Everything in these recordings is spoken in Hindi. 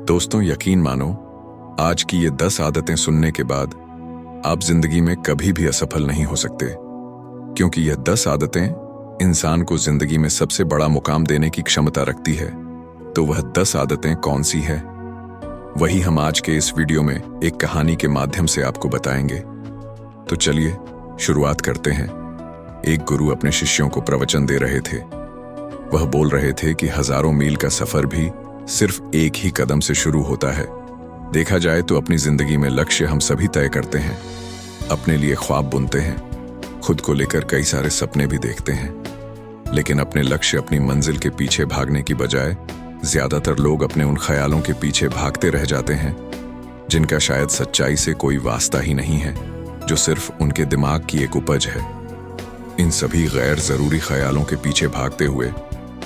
दोस्तों, यकीन मानो, आज की ये 10 आदतें सुनने के बाद आप जिंदगी में कभी भी असफल नहीं हो सकते, क्योंकि यह 10 आदतें इंसान को जिंदगी में सबसे बड़ा मुकाम देने की क्षमता रखती है। तो वह 10 आदतें कौन सी है, वही हम आज के इस वीडियो में एक कहानी के माध्यम से आपको बताएंगे। तो चलिए शुरुआत करते हैं। एक गुरु अपने शिष्यों को प्रवचन दे रहे थे। वह बोल रहे थे कि हजारों मील का सफर भी सिर्फ एक ही कदम से शुरू होता है। देखा जाए तो अपनी जिंदगी में लक्ष्य हम सभी तय करते हैं, अपने लिए ख्वाब बुनते हैं, खुद को लेकर कई सारे सपने भी देखते हैं, लेकिन अपने लक्ष्य, अपनी मंजिल के पीछे भागने की बजाय ज्यादातर लोग अपने उन ख्यालों के पीछे भागते रह जाते हैं जिनका शायद सच्चाई से कोई वास्ता ही नहीं है, जो सिर्फ उनके दिमाग की एक उपज है। इन सभी गैर जरूरी ख्यालों के पीछे भागते हुए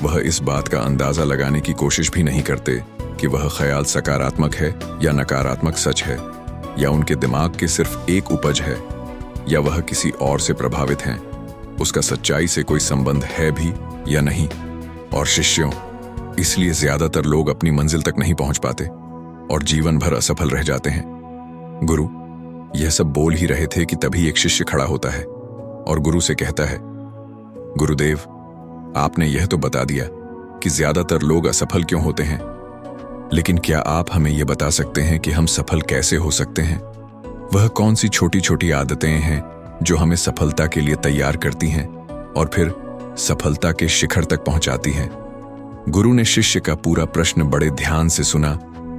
वह इस बात का अंदाजा लगाने की कोशिश भी नहीं करते कि वह ख्याल सकारात्मक है या नकारात्मक सच है, या उनके दिमाग के सिर्फ एक उपज है, या वह किसी और से प्रभावित हैं, उसका सच्चाई से कोई संबंध है भी या नहीं। और शिष्यों, इसलिए ज्यादातर लोग अपनी मंजिल तक नहीं पहुंच पाते और जीवन भर असफल रह जाते हैं। गुरु यह सब बोल ही रहे थे कि तभी एक शिष्य खड़ा होता है और गुरु से कहता है, गुरुदेव, आपने यह तो बता दिया कि ज्यादातर लोग असफल क्यों होते हैं, लेकिन क्या आप हमें यह बता सकते हैं कि हम सफल कैसे हो सकते हैं? वह कौन सी छोटी छोटी आदतें हैं जो हमें सफलता के लिए तैयार करती हैं और फिर सफलता के शिखर तक पहुंचाती हैं? गुरु ने शिष्य का पूरा प्रश्न बड़े ध्यान से सुना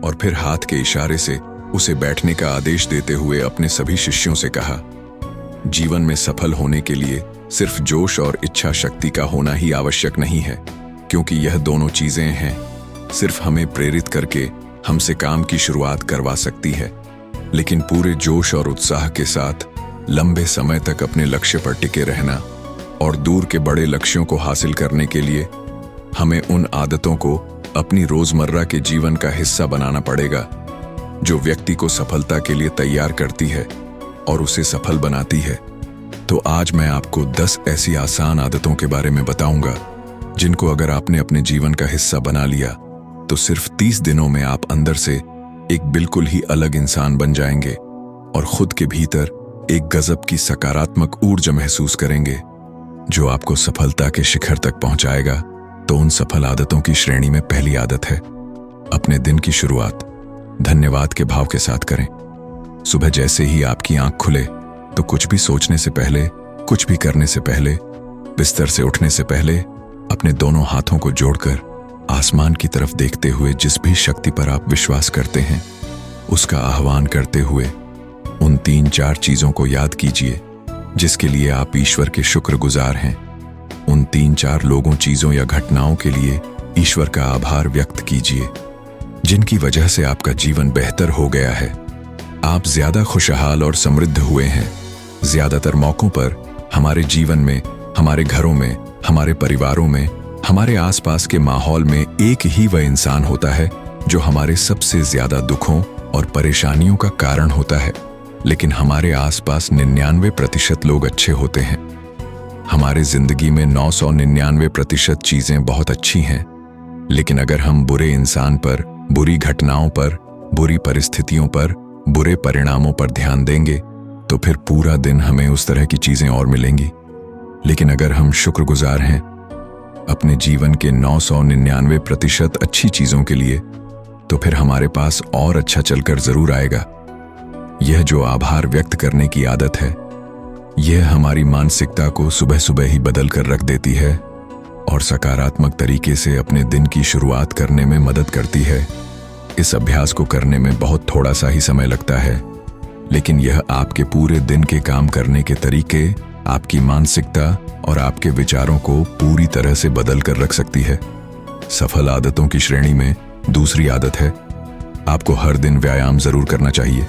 और फिर हाथ के इशारे से उसे बैठने का आदेश देते हुए अपने सभी शिष्यों से कहा, जीवन में सफल होने के लिए सिर्फ जोश और इच्छा शक्ति का होना ही आवश्यक नहीं है, क्योंकि यह दोनों चीजें हैं सिर्फ हमें प्रेरित करके हमसे काम की शुरुआत करवा सकती है, लेकिन पूरे जोश और उत्साह के साथ लंबे समय तक अपने लक्ष्य पर टिके रहना और दूर के बड़े लक्ष्यों को हासिल करने के लिए हमें उन आदतों को अपनी रोजमर्रा के जीवन का हिस्सा बनाना पड़ेगा जो व्यक्ति को सफलता के लिए तैयार करती है और उसे सफल बनाती है। तो आज मैं आपको 10 ऐसी आसान आदतों के बारे में बताऊंगा जिनको अगर आपने अपने जीवन का हिस्सा बना लिया तो सिर्फ 30 दिनों में आप अंदर से एक बिल्कुल ही अलग इंसान बन जाएंगे और खुद के भीतर एक गजब की सकारात्मक ऊर्जा महसूस करेंगे जो आपको सफलता के शिखर तक पहुंचाएगा। तो उन सफल आदतों की श्रेणी में पहली आदत है, अपने दिन की शुरुआत धन्यवाद के भाव के साथ करें। सुबह जैसे ही आपकी आंख खुले तो कुछ भी सोचने से पहले, कुछ भी करने से पहले, बिस्तर से उठने से पहले अपने दोनों हाथों को जोड़कर आसमान की तरफ देखते हुए जिस भी शक्ति पर आप विश्वास करते हैं उसका आह्वान करते हुए उन 3-4 चीजों को याद कीजिए जिसके लिए आप ईश्वर के शुक्रगुजार हैं। उन 3-4 लोगों, चीजों या घटनाओं के लिए ईश्वर का आभार व्यक्त कीजिए जिनकी वजह से आपका जीवन बेहतर हो गया है, आप ज्यादा खुशहाल और समृद्ध हुए हैं। ज्यादातर मौकों पर हमारे जीवन में, हमारे घरों में, हमारे परिवारों में, हमारे आसपास के माहौल में एक ही वह इंसान होता है जो हमारे सबसे ज्यादा दुखों और परेशानियों का कारण होता है, लेकिन हमारे आसपास 99% लोग अच्छे होते हैं। हमारे जिंदगी में 999% चीजें बहुत अच्छी हैं, लेकिन अगर हम बुरे इंसान पर, बुरी घटनाओं पर, बुरी परिस्थितियों पर, बुरे परिणामों पर ध्यान देंगे तो फिर पूरा दिन हमें उस तरह की चीजें और मिलेंगी। लेकिन अगर हम शुक्रगुजार हैं अपने जीवन के 999% अच्छी चीजों के लिए, तो फिर हमारे पास और अच्छा चलकर जरूर आएगा। यह जो आभार व्यक्त करने की आदत है, यह हमारी मानसिकता को सुबह सुबह ही बदल कर रख देती है और सकारात्मक तरीके से अपने दिन की शुरुआत करने में मदद करती है। इस अभ्यास को करने में बहुत थोड़ा सा ही समय लगता है, लेकिन यह आपके पूरे दिन के काम करने के तरीके, आपकी मानसिकता और आपके विचारों को पूरी तरह से बदल कर रख सकती है। सफल आदतों की श्रेणी में दूसरी आदत है, आपको हर दिन व्यायाम जरूर करना चाहिए।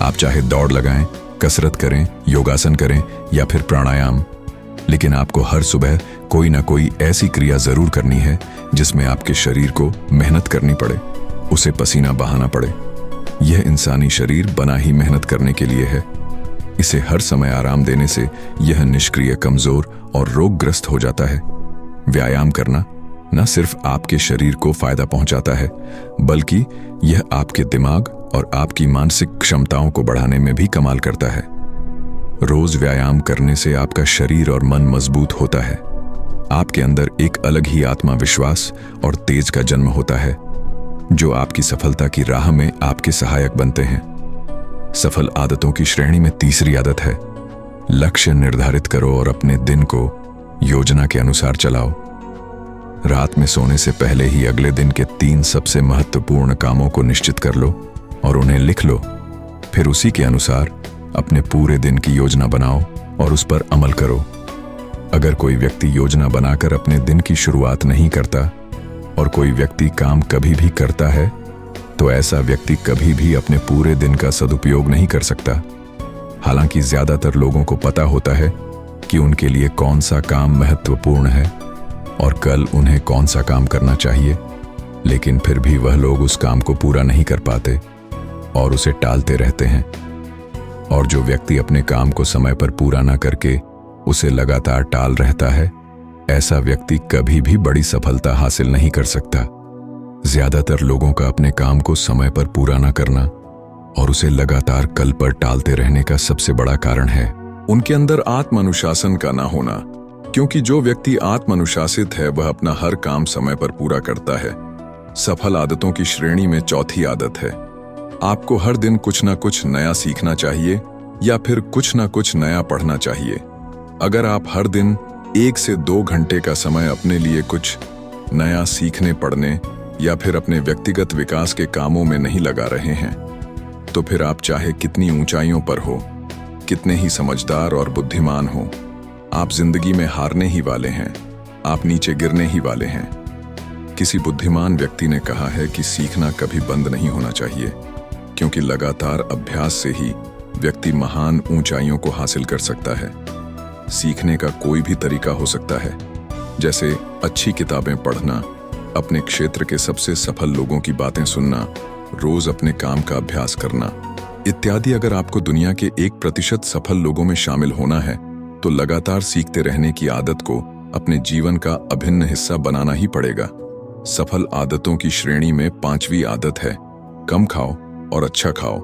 आप चाहे दौड़ लगाएं, कसरत करें, योगासन करें या फिर प्राणायाम, लेकिन आपको हर सुबह कोई ना कोई ऐसी क्रिया जरूर करनी है जिसमें आपके शरीर को मेहनत करनी पड़े, उसे पसीना बहाना पड़े। यह इंसानी शरीर बना ही मेहनत करने के लिए है। इसे हर समय आराम देने से यह निष्क्रिय, कमजोर और रोगग्रस्त हो जाता है। व्यायाम करना न सिर्फ आपके शरीर को फायदा पहुंचाता है, बल्कि यह आपके दिमाग और आपकी मानसिक क्षमताओं को बढ़ाने में भी कमाल करता है। रोज व्यायाम करने से आपका शरीर और मन मजबूत होता है। आपके अंदर एक अलग ही आत्मविश्वास और तेज का जन्म होता है, जो आपकी सफलता की राह में आपके सहायक बनते हैं। सफल आदतों की श्रेणी में तीसरी आदत है, लक्ष्य निर्धारित करो और अपने दिन को योजना के अनुसार चलाओ। रात में सोने से पहले ही अगले दिन के 3 सबसे महत्वपूर्ण कामों को निश्चित कर लो और उन्हें लिख लो। फिर उसी के अनुसार अपने पूरे दिन की योजना बनाओ और उस पर अमल करो। अगर कोई व्यक्ति योजना बनाकर अपने दिन की शुरुआत नहीं करता और कोई व्यक्ति काम कभी भी करता है, तो ऐसा व्यक्ति कभी भी अपने पूरे दिन का सदुपयोग नहीं कर सकता। हालांकि ज्यादातर लोगों को पता होता है कि उनके लिए कौन सा काम महत्वपूर्ण है और कल उन्हें कौन सा काम करना चाहिए, लेकिन फिर भी वह लोग उस काम को पूरा नहीं कर पाते और उसे टालते रहते हैं। और जो व्यक्ति अपने काम को समय पर पूरा ना करके उसे लगातार टाल रहता है, ऐसा व्यक्ति कभी भी बड़ी सफलता हासिल नहीं कर सकता। ज्यादातर लोगों का अपने काम को समय पर पूरा ना करना और उसे लगातार कल पर टालते रहने का सबसे बड़ा कारण है उनके अंदर आत्मानुशासन का ना होना। क्योंकि जो व्यक्ति आत्मानुशासित है वह अपना हर काम समय पर पूरा करता है। सफल आदतों की श्रेणी में चौथी आदत है, आपको हर दिन कुछ ना कुछ नया सीखना चाहिए या फिर कुछ ना कुछ नया पढ़ना चाहिए। अगर आप हर दिन 1 से 2 घंटे का समय अपने लिए कुछ नया सीखने, पढ़ने या फिर अपने व्यक्तिगत विकास के कामों में नहीं लगा रहे हैं, तो फिर आप चाहे कितनी ऊंचाइयों पर हो, कितने ही समझदार और बुद्धिमान हो, आप जिंदगी में हारने ही वाले हैं, आप नीचे गिरने ही वाले हैं। किसी बुद्धिमान व्यक्ति ने कहा है कि सीखना कभी बंद नहीं होना चाहिए, क्योंकि लगातार अभ्यास से ही व्यक्ति महान ऊंचाइयों को हासिल कर सकता है। सीखने का कोई भी तरीका हो सकता है, जैसे अच्छी किताबें पढ़ना, अपने क्षेत्र के सबसे सफल लोगों की बातें सुनना, रोज अपने काम का अभ्यास करना इत्यादि। अगर आपको दुनिया के 1% सफल लोगों में शामिल होना है, तो लगातार सीखते रहने की आदत को अपने जीवन का अभिन्न हिस्सा बनाना ही पड़ेगा। सफल आदतों की श्रेणी में 5वीं आदत है, कम खाओ और अच्छा खाओ।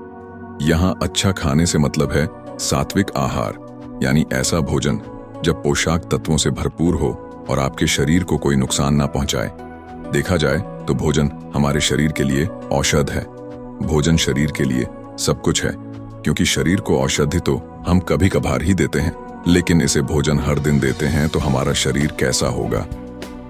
यहाँ अच्छा खाने से मतलब है सात्विक आहार, यानी ऐसा भोजन जब पोषक तत्वों से भरपूर हो और आपके शरीर को कोई नुकसान ना पहुंचाए। देखा जाए तो भोजन हमारे शरीर के लिए औषध है। भोजन शरीर के लिए सब कुछ है, क्योंकि शरीर को औषधि तो हम कभी कभार ही देते हैं, लेकिन इसे भोजन हर दिन देते हैं तो हमारा शरीर कैसा होगा,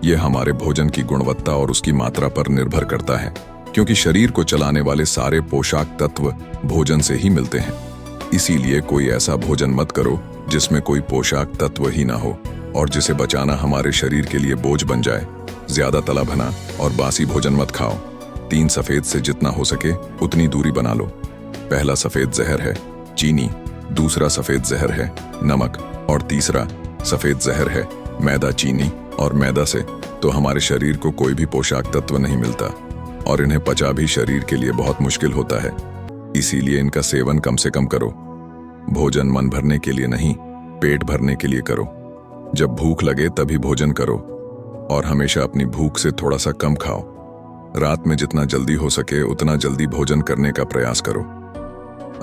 यह हमारे भोजन की गुणवत्ता और उसकी मात्रा पर निर्भर करता है। क्योंकि शरीर को चलाने वाले सारे पोषक तत्व भोजन से ही मिलते हैं। इसीलिए कोई ऐसा भोजन मत करो जिसमें कोई पोषक तत्व ही ना हो और जिसे बचाना हमारे शरीर के लिए बोझ बन जाए। ज्यादा तला भना और बासी भोजन मत खाओ। 3 सफेद से जितना हो सके उतनी दूरी बना लो। पहला सफेद जहर है चीनी, दूसरा सफेद जहर है नमक और तीसरा सफेद जहर है मैदा। चीनी और मैदा से तो हमारे शरीर को कोई भी पोषक तत्व नहीं मिलता और इन्हें पचा भी शरीर के लिए बहुत मुश्किल होता है। इसीलिए इनका सेवन कम से कम करो। भोजन मन भरने के लिए नहीं, पेट भरने के लिए करो। जब भूख लगे तभी भोजन करो और हमेशा अपनी भूख से थोड़ा सा कम खाओ। रात में जितना जल्दी हो सके उतना जल्दी भोजन करने का प्रयास करो।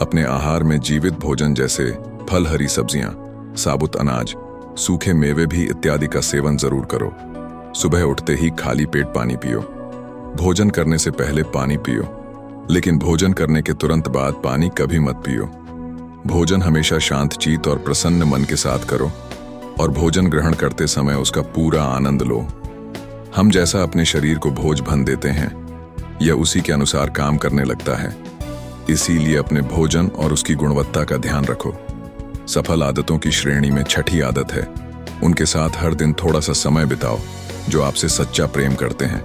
अपने आहार में जीवित भोजन जैसे फल, हरी सब्जियां, साबुत अनाज, सूखे मेवे भी इत्यादि का सेवन जरूर करो। सुबह उठते ही खाली पेट पानी पियो। भोजन करने से पहले पानी पियो, लेकिन भोजन करने के तुरंत बाद पानी कभी मत पियो। भोजन हमेशा शांतचित्त और प्रसन्न मन के साथ करो और भोजन ग्रहण करते समय उसका पूरा आनंद लो। हम जैसा अपने शरीर को भोज भन देते हैं, यह उसी के अनुसार काम करने लगता है। इसीलिए अपने भोजन और उसकी गुणवत्ता का ध्यान रखो। सफल आदतों की श्रेणी में 6ठी आदत है, उनके साथ हर दिन थोड़ा सा समय बिताओ जो आपसे सच्चा प्रेम करते हैं,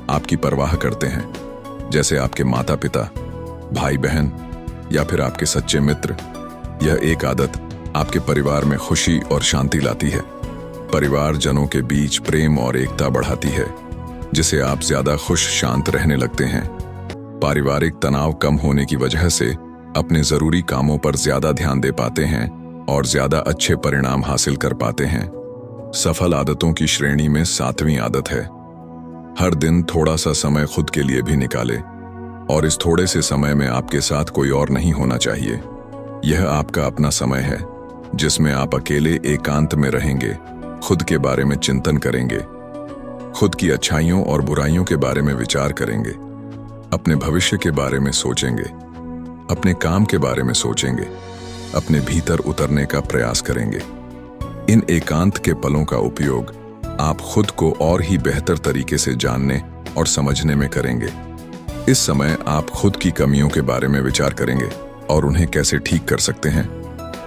आपकी परवाह करते हैं, जैसे आपके माता पिता, भाई बहन या फिर आपके सच्चे मित्र। यह एक आदत आपके परिवार में खुशी और शांति लाती है। परिवारजनों के बीच प्रेम और एकता बढ़ाती है, जिसे आप ज्यादा खुश शांत रहने लगते हैं। पारिवारिक तनाव कम होने की वजह से अपने जरूरी कामों पर ज्यादा ध्यान दे पाते हैं और ज्यादा अच्छे परिणाम हासिल कर पाते हैं। सफल आदतों की श्रेणी में 7वीं आदत है, हर दिन थोड़ा सा समय खुद के लिए भी निकाले, और इस थोड़े से समय में आपके साथ कोई और नहीं होना चाहिए। यह आपका अपना समय है जिसमें आप अकेले एकांत में रहेंगे, खुद के बारे में चिंतन करेंगे, खुद की अच्छाइयों और बुराइयों के बारे में विचार करेंगे, अपने भविष्य के बारे में सोचेंगे, अपने काम के बारे में सोचेंगे, अपने भीतर उतरने का प्रयास करेंगे। इन एकांत के पलों का उपयोग आप खुद को और ही बेहतर तरीके से जानने और समझने में करेंगे। इस समय आप खुद की कमियों के बारे में विचार करेंगे और उन्हें कैसे ठीक कर सकते हैं,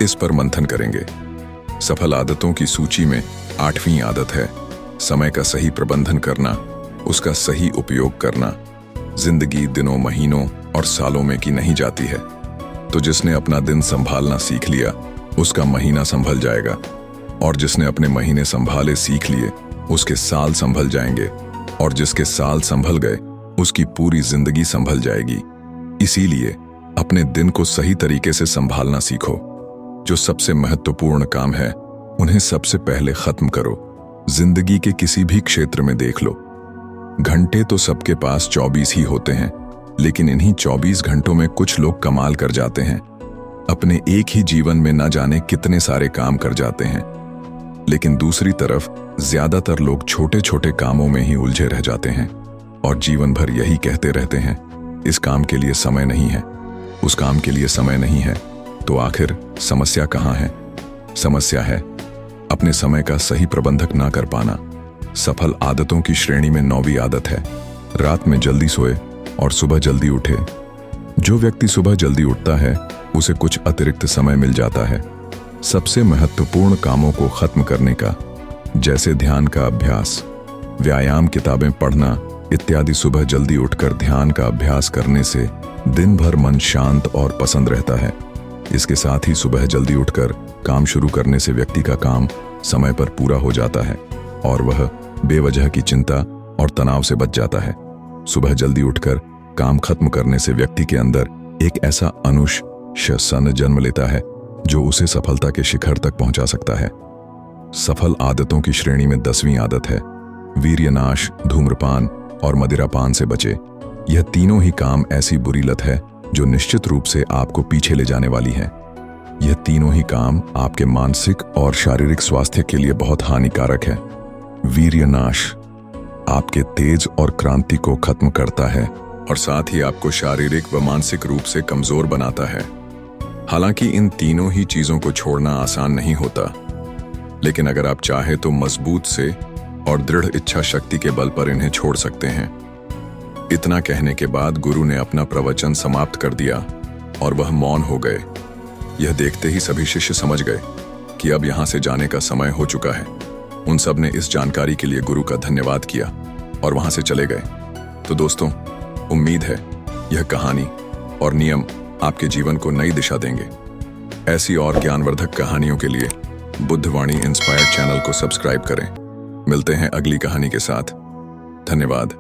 इस पर मंथन करेंगे। सफल आदतों की सूची में 8वीं आदत है समय का सही प्रबंधन करना, उसका सही उपयोग करना। जिंदगी दिनों, महीनों और सालों में की नहीं जाती है, तो जिसने अपना दिन संभालना सीख लिया उसका महीना संभल जाएगा, और जिसने अपने महीने संभाले सीख लिए उसके साल संभल जाएंगे, और जिसके साल संभल गए उसकी पूरी जिंदगी संभल जाएगी। इसीलिए अपने दिन को सही तरीके से संभालना सीखो। जो सबसे महत्वपूर्ण काम है उन्हें सबसे पहले खत्म करो। जिंदगी के किसी भी क्षेत्र में देख लो, घंटे तो सबके पास 24 ही होते हैं, लेकिन इन्हीं 24 घंटों में कुछ लोग कमाल कर जाते हैं। अपने एक ही जीवन में न जाने कितने सारे काम कर जाते हैं, लेकिन दूसरी तरफ ज्यादातर लोग छोटे छोटे कामों में ही उलझे रह जाते हैं और जीवन भर यही कहते रहते हैं, इस काम के लिए समय नहीं है, उस काम के लिए समय नहीं है। तो आखिर समस्या कहाँ है? समस्या है अपने समय का सही प्रबंधक ना कर पाना। सफल आदतों की श्रेणी में 9वीं आदत है रात में जल्दी सोए और सुबह जल्दी उठे। जो व्यक्ति सुबह जल्दी उठता है उसे कुछ अतिरिक्त समय मिल जाता है सबसे महत्वपूर्ण कामों को खत्म करने का, जैसे ध्यान का अभ्यास, व्यायाम, किताबें पढ़ना इत्यादि। सुबह जल्दी उठकर ध्यान का अभ्यास करने से दिन भर मन शांत और पसंद रहता है। इसके साथ ही सुबह जल्दी उठकर काम शुरू करने से व्यक्ति का काम समय पर पूरा हो जाता है और वह बेवजह की चिंता और तनाव से बच जाता है। सुबह जल्दी उठकर काम खत्म करने से व्यक्ति के अंदर एक ऐसा अनुशासन जन्म लेता है जो उसे सफलता के शिखर तक पहुंचा सकता है। सफल आदतों की श्रेणी में 10वीं आदत है वीर्यनाश, धूम्रपान और मदिरापान से बचे। यह तीनों ही काम ऐसी बुरी लत है जो निश्चित रूप से आपको पीछे ले जाने वाली है। यह तीनों ही काम आपके मानसिक और शारीरिक स्वास्थ्य के लिए बहुत हानिकारक है। वीर्यनाश आपके तेज और क्रांति को खत्म करता है और साथ ही आपको शारीरिक व मानसिक रूप से कमजोर बनाता है। हालांकि इन तीनों ही चीजों को छोड़ना आसान नहीं होता, लेकिन अगर आप चाहे तो मजबूत से और दृढ़ इच्छा शक्ति के बल पर इन्हें छोड़ सकते हैं। इतना कहने के बाद गुरु ने अपना प्रवचन समाप्त कर दिया और वह मौन हो गए। यह देखते ही सभी शिष्य समझ गए कि अब यहाँ से जाने का समय हो चुका है। उन सब ने इस जानकारी के लिए गुरु का धन्यवाद किया और वहां से चले गए। तो दोस्तों, उम्मीद है यह कहानी और नियम आपके जीवन को नई दिशा देंगे। ऐसी और ज्ञानवर्धक कहानियों के लिए बुद्धवाणी इंस्पायर्ड चैनल को सब्सक्राइब करें। मिलते हैं अगली कहानी के साथ। धन्यवाद।